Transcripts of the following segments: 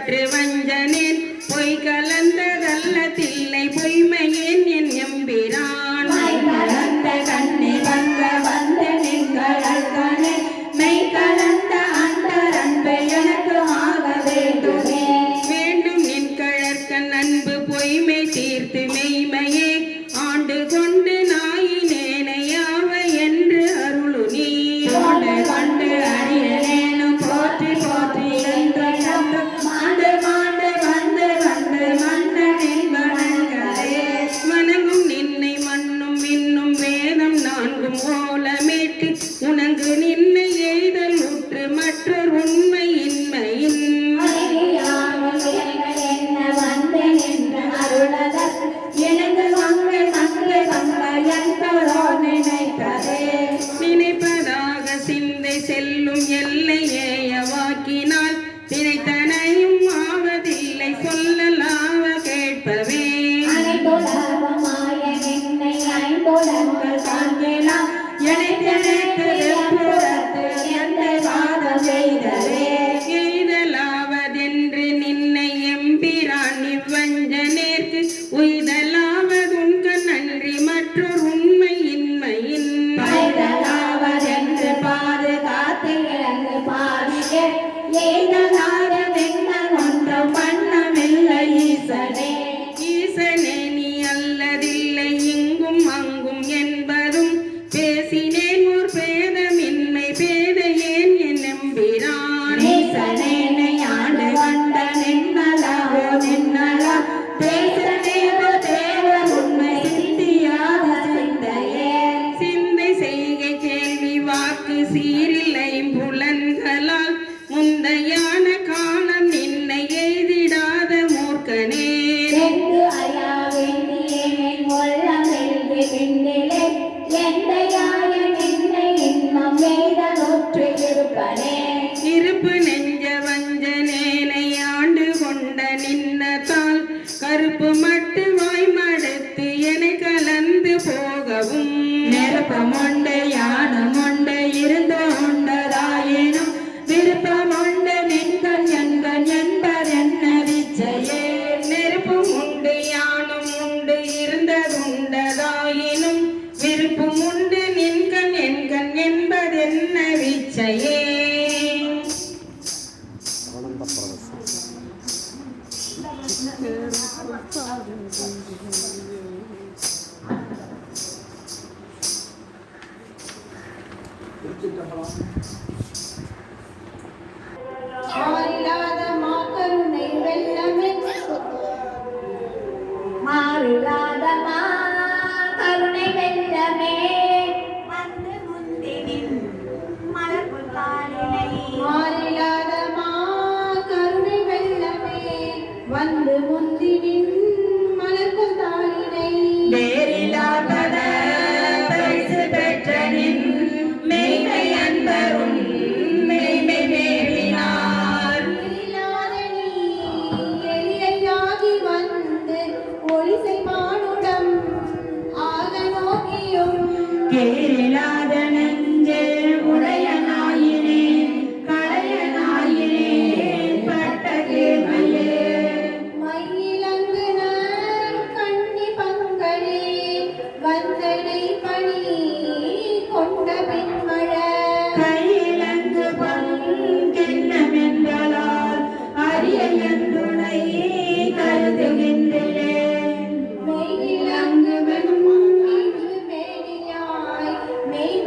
பற்று வஞ்சனேன் பொய் கலந்ததல்ல தில்லை பொய்மையேன் என் எம்பிரான் கலந்த கண்ணி வந்த வந்து நின்களே மெய் கலந்த அந்தர் அன்பு எனக்கு ஆக வேண்டுமே வேண்டும் நின் கழற்கண் அன்பு பொய்மை தீர்த்து மெய்மையே ஆண்டு கொண்டு நாயினேனையாவ என்று அருளு நீ கொண்டு கொண்டு அடியேனும் போற்றி போற்றி என்று மாண்டு மாண்டு வந்து வந்து மன்னனின் வணங்கலே வணங்கும் நின்னை மண்ணும் இன்னும் வேதம் நான்கும் ஓலமேட்டு உனங்கு நின்னை எய்தல் உற்று மற்றொரு உண்மை இன்மையின் என்ன வந்து நின்று அருளதற்கு எனக்கு சங்கு சங்கு சங்க என்பதோ நினைத்ததே நினைப்பதாக சிந்தை செல்லும் எல்லையேய வாக்கினால் தினைத்தனையும் ஆவதில்லை சொல்லலாவ கேட்பவே அனைத்துலகமாய நின்னை ஐம்புலங்கள் காண்கலாம் இணைத்தெடுத்து வெப்புறத்து எந்த வாதம் செய்ததே எய்தலாவதென்று நின்னை எம்பிரான் இவ்வஞ்சனேற்கு உய்தலாவதுன்க நன்றி மற்றொரு உண்மை இன்மையின் பைதலாவதென்று பாதுகாத்து இழந்து பாதிக்க ஏதலாக வெண்ணம் ஒன்றும் வண்ணமில்லை ஈசனே ஈசனே நீ அல்லதில்லை இங்கும் அங்கும் என்பதும் பேசினேன் ஓர் பேதமின்மை பேதையேன் என் எம்பிரான் ஈசனேனை ஆண்டு வந்த நின்னலாவோ நின்னலா தேசதேவ தேவ உண்மை சித்தியாத சிந்தையே சிந்தை செய்கை கேள்வி வாக்கு சீரில்லை புலன்களால் முந்தையான காலம் நின்னை எய்திடாத மூர்க்கனே எங்கு அயா வேண்டியேனை உள்ளமெல்வி விண்ணிலே எந்தையாய நின்னை இன்னும் வேதனொற்று இருப்பனே இருப்பு நெஞ்ச வஞ்சனேனை ஆண்டு கொண்ட நின்னதால் கருப்பு மட்டு வாய்மடுத்து என கலந்து போகவும் நெருப்பமுண்டு யானமுண்டு இருந்து உண்டதாயினும் விருப்பமுண்டு நின்கண் என்கண் என்பதென்ன விச்சையே நெருப்பும் உண்டு யானும் உண்டு இருந்ததுண்டதாயினும் விருப்பும் உண்டு நின்கண் என்கண் என்பதென்ன விச்சையே மாறிலாத மாக்கருணை வெள்ளமே மாறிலாத மாக்கருணை வெள்ளமே வந்து முந்தினின் மலர்பு காலினை மாறிலாத மாக்கருணை வெள்ளமே வந்து முந்தினின் மலர்பு தாளினை வேறிலாத பரிசு பெற்ற நின் மெய்மை அன்பரும் மெய்மை மேவினார் எளியாகி வந்து ஒளிசை மானுடம் ஆக நோக்கியும் கேளாத நெஞ்சே உடையனாயினே களையனாயினே பட்ட கேமையே மயிலங்கு கண்ணி பங்களே வந்தனை பணி கொண்ட பின்மழ கையிலங்கு பங்கென்னமென்றலால் அரிய என்றுனை கருதுகின்றேன் மெய்யிலங்கு மேனியாய் மெய்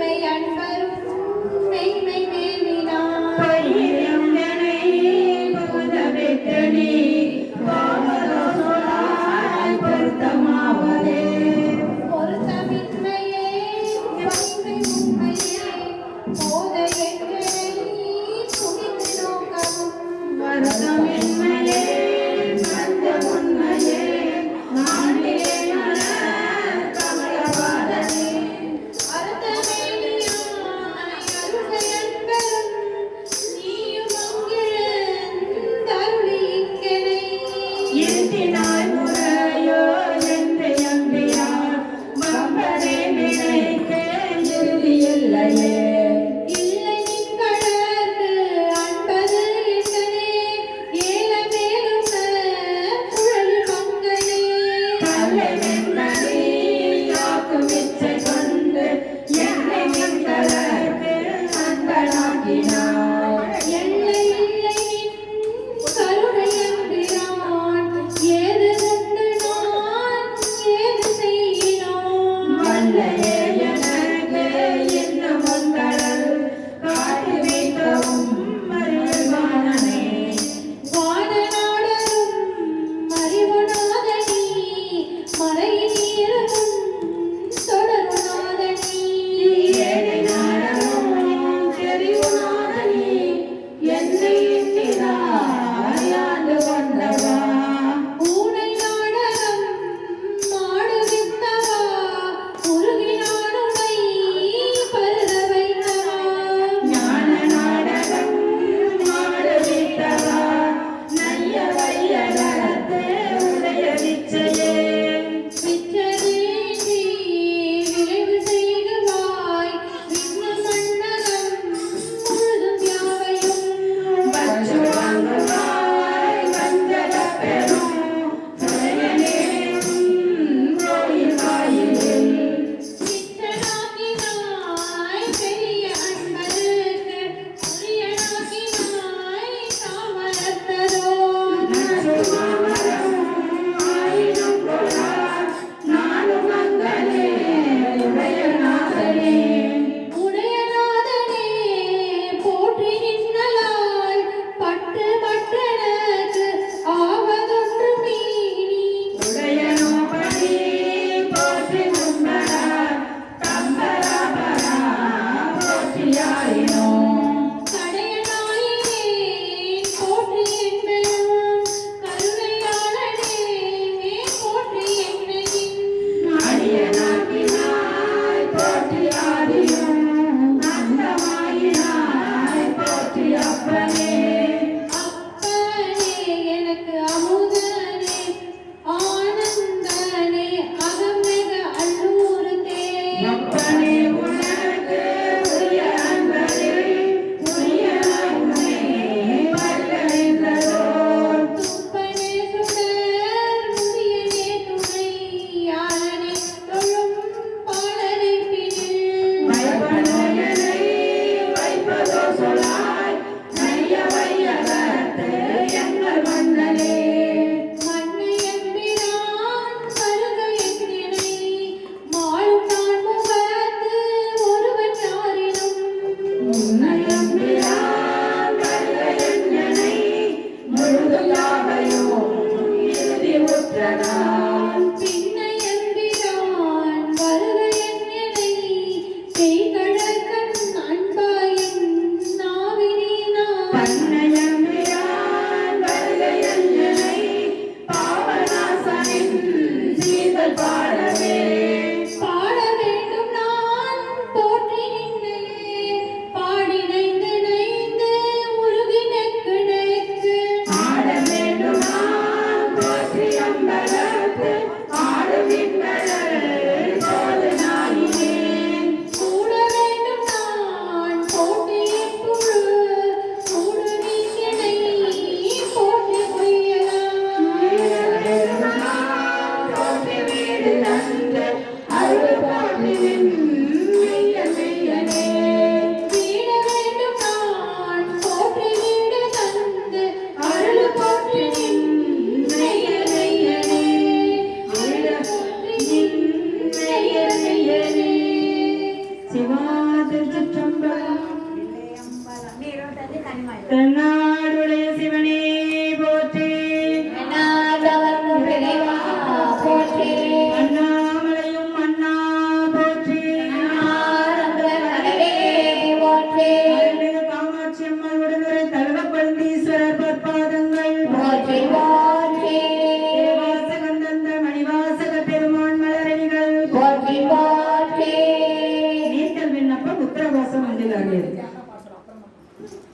தெரியாது.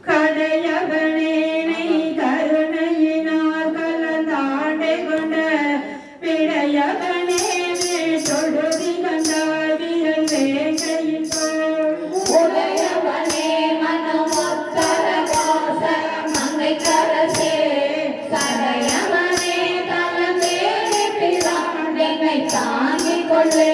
கடையவனேனை கருணையினால் கலந்தாண்டை கொண்ட விடையவனே தொழுதி கண்டாய் வீரல் வேங்கையின் தோள் உடையவனே மனமொத்தர கோச மங்கை கரசே கடையவனே தலந்தேனே பிராண்டெனை தாங்கிக் கொள்ளே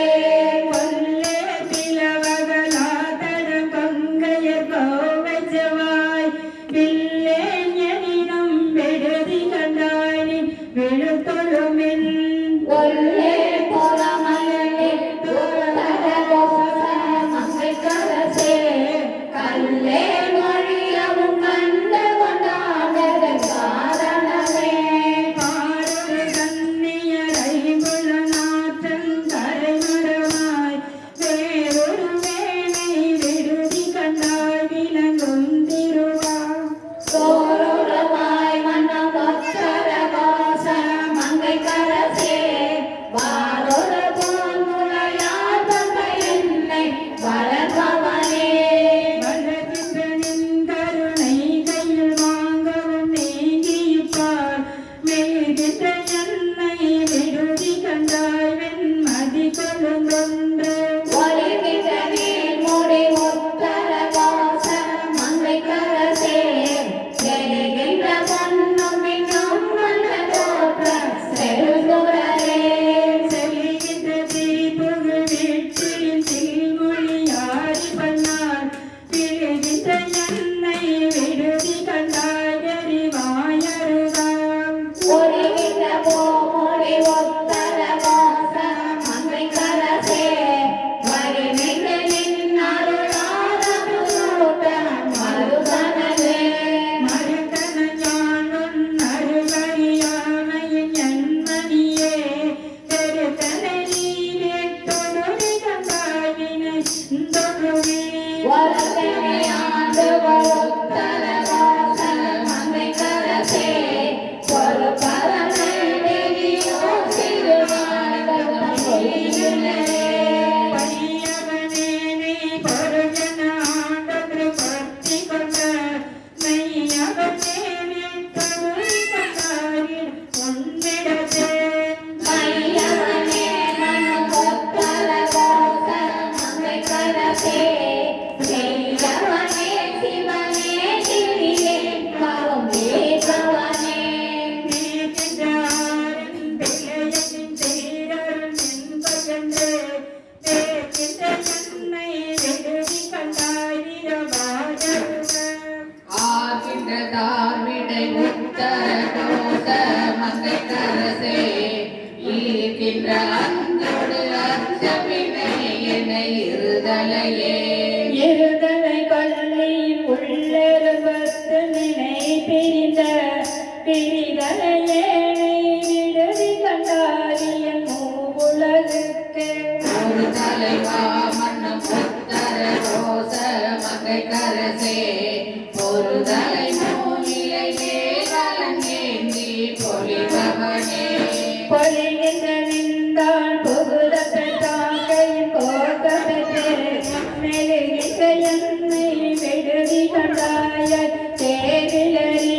கொல்லே பிளவகலா தடம் கொங்கையர் கோவைச்சவாய் வில்லேன் எனினும் விடுதி கண்டாய் நீ விழுத்தொழுமின் ஒல்லே புறமலே தூரதர கோச மங்கை கரசே கல்லே மொழியவும் கண்டு கொண்டாடத காரணமே பாரொரு கண்ணியரை புலனாற்றன் கரைமரமாய் வேறொரு வேணை விடுதி கண்டாய் விளங்கும் திருவா சோருரவாய் மன்னம் ஒத்தர கோச மங்கை கரசே வாரொரு பொன்முளையார் தந்தை என்னை வளர்ப்பவனே வளர்கின்ற நின் கருணை கையில் வாங்கவும் நீங்கிப்பார் மெய்கின்ற என்னை விடுதி கண்டாய் வெண்மதி கொழுந்தொன்று ஒளிகின்ற நீர் முடி உத்தர கோச மங்கை கரசே எரிகின்ற பொன்னும் மின்னும் மன்ன தோற்ற செழுகுரலே செல்கின்ற தீபுகு வீட்டில் தில்மொழியாரி பண்ணார் பிழைகின்ற என்னை விடுதி கண்டாய் எரிவாயருகாம் ஒளிகின்ற பூமுடி உத்தர கோச மங்கை கரசே வரிநின்ற நின் அருளாத புலூட்ட மருதனலே மறுகன ஞானுன் அருளறியாமையின் என்மணியே பெருகனை நீ வேட்டொழுதி கண்டாயினை தொழுவி வளர்த்தனை ஆண்டு உத்தர கோச மங்கை கரசே பொறுப்பதனை நெறியோ சிறுவாழ்வதம் பொய்யிலே பையவனேனை பொருஜன ஆண்டொன்று பற்றி கொண்ட மெய்யவனேனை தொழுதி கண்டாயின் உன்னிடத்தே மையவனே மனம் உத்தர கோச மங்கை கரசே செய்யவனே சிவனே சிறியே பாவம் ஏற்றவனே தீர்க்கின்றாரின் பிள்ளையனின் தீரருள் என்பதென்று தேர்க்கின்ற என்னை விடுதி கண்டாய் வீரபாகருகம் ஆகின்ற தார்விடை உத்தர கோச மங்கை கரசே ஈர்க்கின்ற அந்தோடு அச்சமினை என்னை இருதலையே இருதலை கொள்ளையில் உள்ளெருபத்து நினை பிரிந்த பிரிதலையேனை விடுதி கண்டாரியன் மூவுலகுக்கு ஒரு தலைவா மன்னம் உத்தர கோச மங்கை கரசே ஒரு தலை மூலியை கலங்கேந்தி பொலிபவனே பொலிகின்ற நின்றால் புகுத பெற்றாக்கையின் கோட்டத்தை மெழுகின்ற என்னை விடுதி கண்டாய தேவிலரி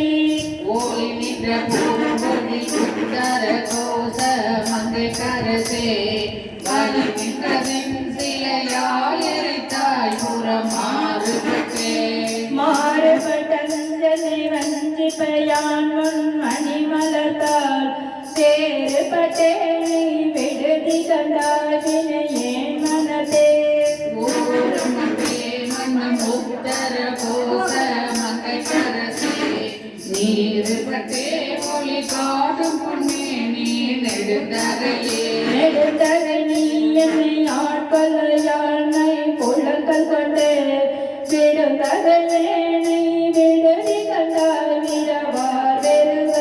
ஓய் நின்ற பூமொழி உத்தர கோச மங்கை கரசே வலிகின்றதின் சிலையால் எரித்தாய் புறம் மாறுபட்டே மாறுபட்ட நஞ்சனை வஞ்சிப்பையான் முன் மணிமலர்த்தால் வேறுபட்டேனை விடுதி கண்டாதினை ஏன் மனதே ஊருமன்றே மன்னம் உத்தர கோச மங்கை கரசே நீருபட்டே ஒளி காட்டும் பொன்னே நீ நெடுந்தரையே நெடுந்தகை நீ என்னை ஆட்கொள்ள யாழ்னை புலங்கள் கொண்டு விடுந்தகனேனை விடுதி கண்டாய் விரவார் வெறுக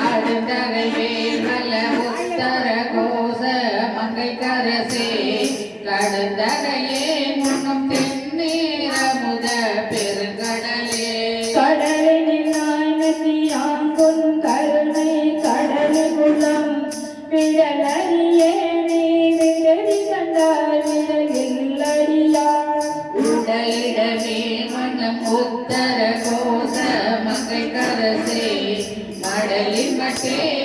அடுத்தகவே நல்ல உத்தர கோச மங்கை கரசே கடந்தகையே முன்னும் தென்னீர முத பெருங்கடலே கடலினில் நாய் ஆங்குன் கருணை கடலுக்குள்ளம் விடலறியேனை விடுதி கண்டாய் விடலில் அடியார் உடலிடமே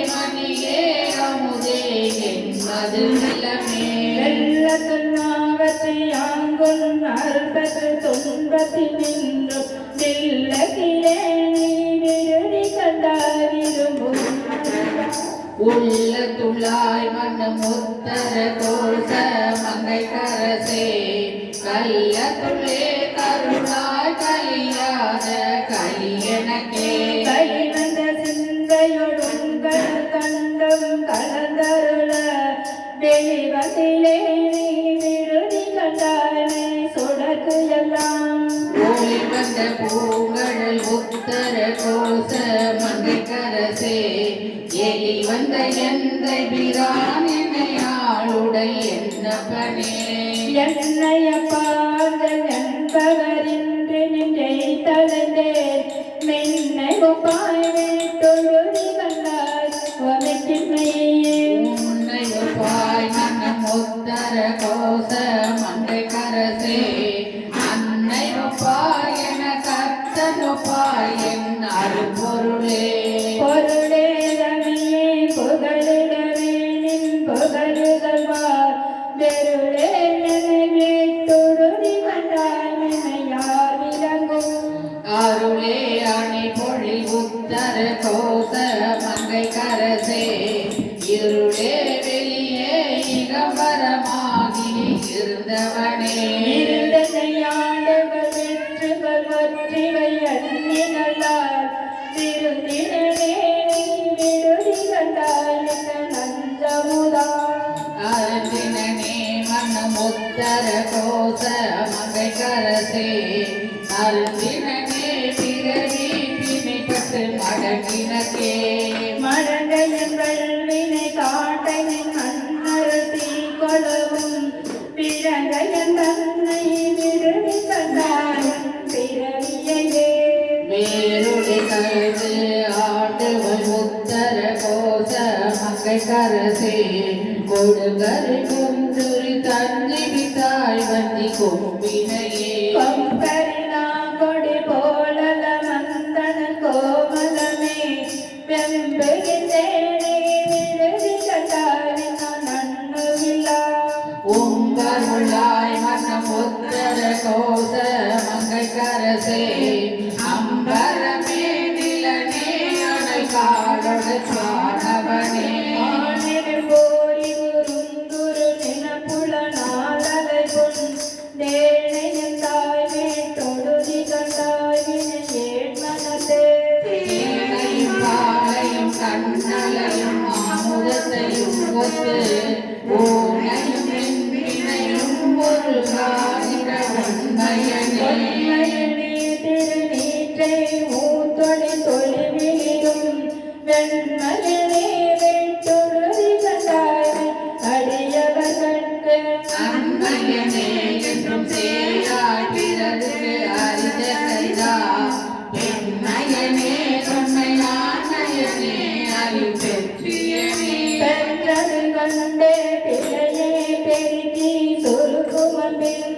மணியே அமுதே என்பது நிலமே வெள்ளத்தில் நாகத்தை யாங்கொன் அற்பத்து துன்பத்தில் நின்றும் நில்லகிலே நீ விடுதி கண்டாய் விரும்பும் உள்ள துளாய் மன்னம் உத்தர கோச மங்கை கரசே கல்ல துளே கருணாய் கலியாத கலியனக்கே கைவந்த சிந்தையொடும் கண்டம் கலந்தருள வெளிவதிலே நீ விடுதி கண்டாய் சொடக்கு எல்லாம் ஓடி வந்த பூங்கடல் உத்தர கோச மங்கை கரசே எலி வந்த எந்தை பிரான் என்னையாளுடை என்னப்பனே என்னைய பார்கள் என்பவரின்றி நின்றை தளர்ந்தேன் மென்னை ஒப்பாய் வீட்டொழுதி கண்டாய் வமைக்கின்மையே உன்னை ஒப்பாய் மன்னம் உத்தர கோச மங்கை கரசே அன்னை ஒப்பாய் என கர்த்தன் ஒப்பாய் என் அருப்பொருளே பொருளே ரமையே புகழிடவே நின் புகழுதல்வார் வெருளே என்னை வீட்டொழுதி கண்டாய் வினையார் விளங்கும் அருளே அணி பொழில் உத்தர கோச மங்கை கரசே இருளே வெளியே இகம்பரமாகி இருந்தவனே இருந்தனையாண்டவர் வெற்றுகள் வற்றிவை எண்ணி நல்லார் திருந்தினே விடுதி கண்டாய் நஞ்சமுதா அருந்தினே மன்னம் உத்தர கோச மங்கை கரசே அருந்தினே பிறவி பிணைப்பட்டு மடங்கினக்கே மடங்கையன் வல்வினை காட்டையின் மன்னர் தீக்கொளவும் பிறங்கையன் தன்னை விடுதி கண்டாயன் பிறவியையே வேருடி கழுது ஆண்டுவன் உத்தர கோச மங்கை கரசே கொடுகரு குந்துரி தஞ்சி வித்தாய் வந்தி கொம்பினையே கொம்பரினா கொடி போலல மந்தன கோமலமே வெம்புகின்றேனே விடுதி கண்டாய் நன்னுவில்லா உங்கருளாய் மன்னம் உத்தர கோச மங்கை கரசே அம்பரமே நிலனே அடை காடொடு காணவனே ஆனில் போரி குறுங்குரு நினப்புல நாளலை பொன் தேனையன் தாய் வீட்டொடுதி கண்டாய் வினையேன் மனத்தே தேனையும் பாலையும் கண்ணலையும் அமுதத்தையும் ஒத்து ஊனையும் வினையும் ஒரு காணிட உண்மையனே பொன்மையனே திருநீற்றை மூத்தொழி தொழிவிலும் வெண்மையனே வீட்டொடுதி கண்டாய் அடியவர்கட்கு அன்மையனே என்றும் சேயாய் பிறருக்கு அறித கைதா பெண்மையனே தொன்மையானயனே அறிவு பெற்றியனே பெற்றது கண்டே பிழையே பெருக்கி சுருக்குமம்பின்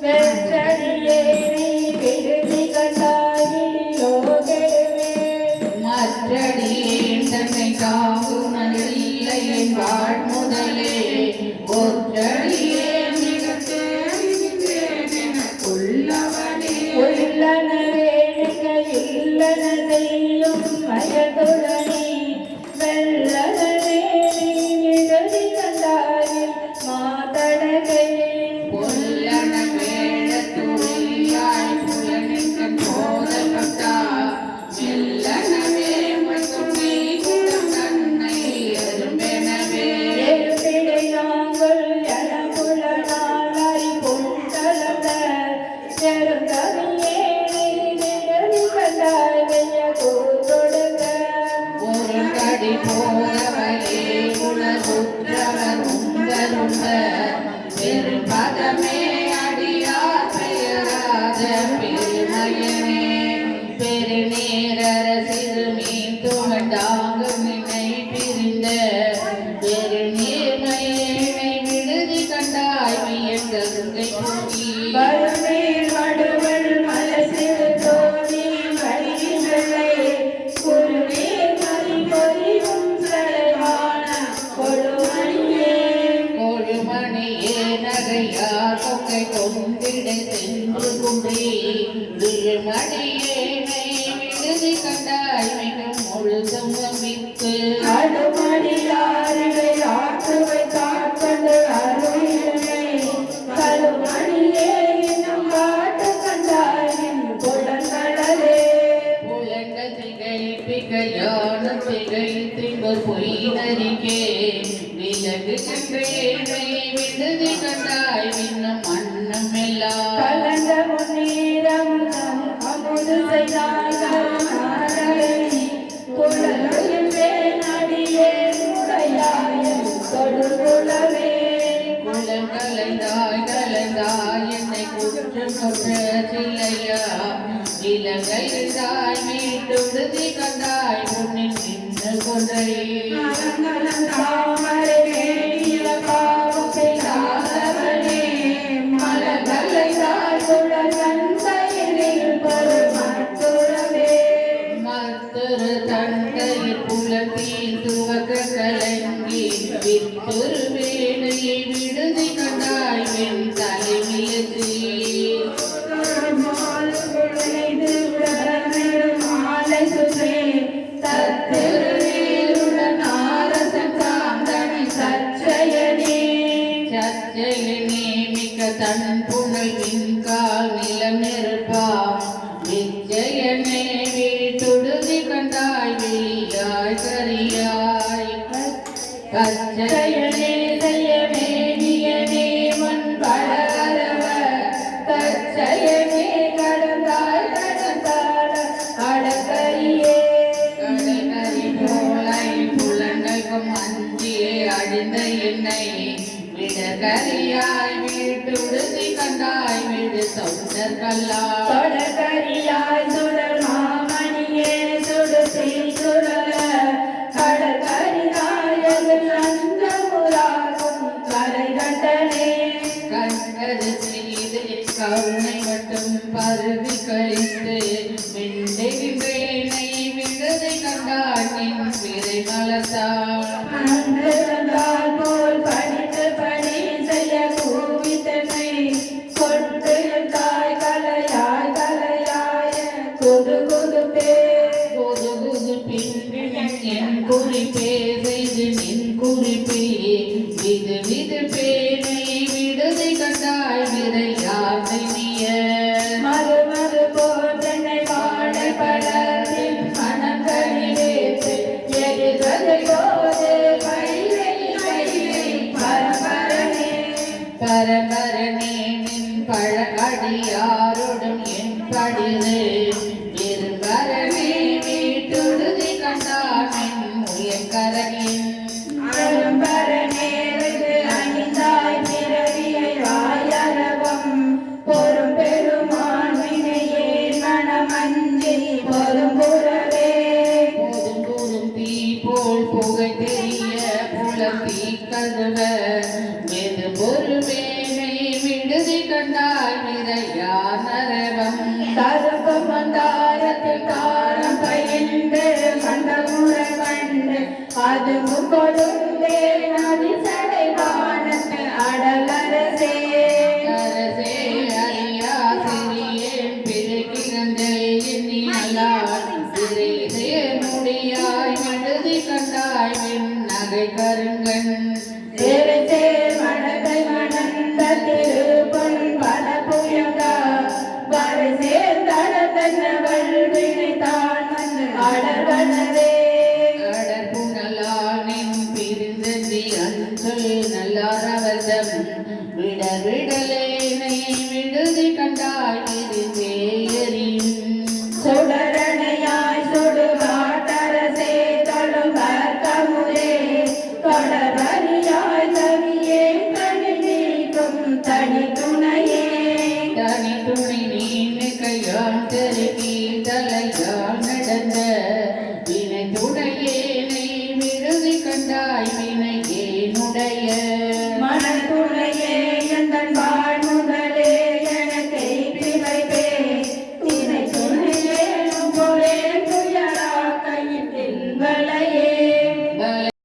வெற்றடியே நீ விடுதி கண்டாயிலோ கெடுவே மற்றடியேன் தன்னை காங்குணரில்லை என் வாழ் முதலே ஒற்றடியே மிக தேடினேன் எனக்குள்ளவனே உள்ளன வேணிக்க இல்லன செய்யும் மயதுடனே வெள்ளனே நீ விடுதி கண்டாயில் மாதடகையே பொல்லன வேழத்துளியாய் புலனின் போதப்பட்டா மெல்லனவே துணி குடம் தன்னை எறும்பெனவே எருப்பிடை நாங்கள் எனக்குள்ளனாய் பொன்கலந்த செருந்தவியே நீ விடுதி கண்டாய் வெய்ய கூத்தொடுங்க ஒரு கடி போகவலே குலகுற்றவர் உங்களும்ப பெரும்பதமே அடியார் பெயராத பெருமையனே பெருநீரர சிறுமீன் துவண்டாங்கு நினை பிரிந்த பெருநீர்மையை விடுதி கண்டாய் மையன் கங்கை போகி வருமேல் வடுவள் மலசிறு தோணி மறிகளை குருவே மறி பொறியும் விடை சென்று குன்றி விழுமடியேனை விடுதி கண்டாய் மிகும் முழுதும் நம்பித்து அடுமடியாரிடை ஆற்றுவை காக்கொண்டு அருளினை கருமணியே இன்னும் காட்டு கண்டாயின் புலன்களே புலங்க திகைப்பிகையான திகைத்திங்கொரு பொய்தறிக்கே விலகு கண்டேனை விடுதி கண்டாய் இன்னும் மன்னம் எல்லாம் கலந்த முன்னீரம் அமுது செய்தார்கள் நாரணி குழலையும் வேணடியே உடையாயும் தொடுகுலவே குலங்கலைந்தாய் கலைந்தாய் என்னை குற்றம் கொன்ற சில்லையா இலங்கைந்தாய் மீட்டுடுதி கண்டாய் உன்னின் நின்று கொன்றை தாமரை வேணிய பாவம் செய்தாதவனே மலர்களைந்தாய் குழகன் கையினில் பெருமத்துறவே மத்தொரு தந்தையில் புலத்தில் துவக்க கலங்கி வித்துரு வேணையை விடுதி கண்டாய் வெண் தலைமியத்தில் மாலை சுற்றே தத்திருவேலுடன் ஆரசன் சாந்தனை சச்சயனே சச்சையனே மிக்க தன் புனல் விண்கால் நிலம் நெருப்பா நிச்சயனே வீட்டுடுதி கண்டாய் வெளியாய் கரியாய் கச்சயனே செய்யவேணியனே முன் பலரவ கச்சயனே கடந்தாய் கடந்தாட அடக்கரியே கடற்கரை போலை புலங்கைக்கும் அஞ்சியே அழிந்த என்னை விடகரியாய் வீட்டுடுதி கண்டாய் விடு தொண்டர்களா தொடக்கரியாய் சுடர் மாமணியே சுடுத்தி சுடல கடற்கரியாயது சந்தமுராகும் கரை கண்டனே கண்டது செய்து கருணை மட்டும் பருவி கழித்து விண்டைகின்றேனை விடுதி கண்டாய் நின் விரை மலத்தாள் அன்றிருந்தால் போல் படித்து பணி செய்ய கூவித்தனை கொண்டு தாய் கலையாய் கலையாய குது குதுப்பே புது புது பின்பின் என் குறிப்பே செய்து நின் குறிப்பே விது விது பேனை விடுதி கண்டாய் விரையாசை நீய மறு மறு போல் தன்னை பாடப்படத்தின் மனங்களிலேத்து எரிவது போது பைலை பைலை பரபரனே பரபரனே நின் பழ அடியாரோடும் என் படிது இருபரனே வீட்டுடுதி கண்டான் முயங்கரனின் அரும்பரனேற்கு அணிந்தாய் பிறவியை வாயரவம் பொறும் பெருமான்வினையே மனமஞ்சி பொறும்புறவே போதும் போதும் தீ போல் புகை தெரிய புலம் தீ கதவ மெது பொறுவேனை விடுதி கண்டாய் நிறையா நரவம் கருப்பு மந்தாரத்தில் காரம் பயின்று கண்டமுறை கண்டு அது முகொழுந்தே நதி சடை வானத்து அடலரசே அரசே அறியா சிறியேன் பிழைக்கிழந்தை எண்ணி நல்லாள் சிறிதே முடியாய் விடுதி கண்டாய் வெண் நகை கருங்கண் தேவசே மடகை மணந்த திருப்பொன் பல புயங்கா வரசே தடத்தன்னவள் விழித்தான் வந்து அடர்வனவே அடர்புணலால் நின் பிரிந்ததி அன்று நல்லாரவர்தம் விடவிடலேனை